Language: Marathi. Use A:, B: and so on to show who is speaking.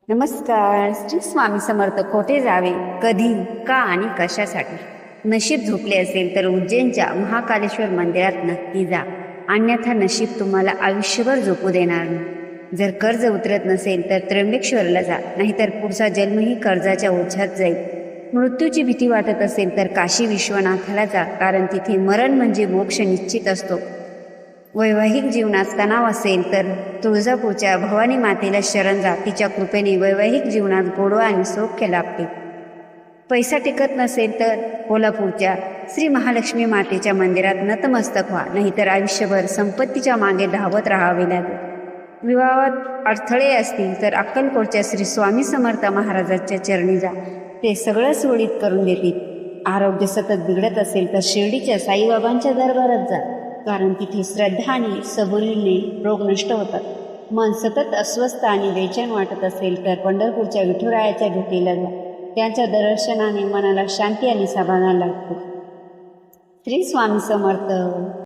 A: नमस्कार. श्री स्वामी समर्थ. कोठे जावे, कधी, का आणि कशासाठी? नशीब झोपले असेल तर उज्जैनच्या महाकालेश्वर मंदिरात नक्की जा, अन्यथा नशीब तुम्हाला आयुष्यभर झोपू देणार नाही. जर कर्ज उतरत नसेल तर त्र्यंबकेश्वरला जा, नाहीतर पुढचा जन्मही कर्जाच्या ओझ्यात जाईल. मृत्यूची भीती वाटत असेल तर काशी विश्वनाथाला जा, कारण तिथे मरण म्हणजे मोक्ष निश्चित असतो. वैवाहिक जीवनात तणाव असेल तर तुळजापूरच्या भवानी मातेला शरण जा, तिच्या कृपेने वैवाहिक जीवनात गोडवा आणि सौख्य लाभते. पैसा टिकत नसेल तर कोल्हापूरच्या श्री महालक्ष्मी मातेच्या मंदिरात नतमस्तक व्हा, नाहीतर आयुष्यभर संपत्तीच्या मागे धावत राहावे लागेल. विवाहात अडथळे असतील तर अक्कलकोटच्या श्री स्वामी समर्थ महाराजांच्या चरणी जा, ते सगळं सुरळीत करून देतील. आरोग्य सतत बिघडत असेल तर शिर्डीच्या साईबाबांच्या दरबारात जा, कारण तिथे श्रद्धा आणि सबुरीने रोग नष्ट होतात. मन सतत अस्वस्थ आणि बेचैन वाटत असेल तर पंढरपूरच्या विठुरायाच्या भेटीला जा, त्यांच्या दर्शनाने मनाला शांती आणि समाधान लागतो. श्री स्वामी समर्थ.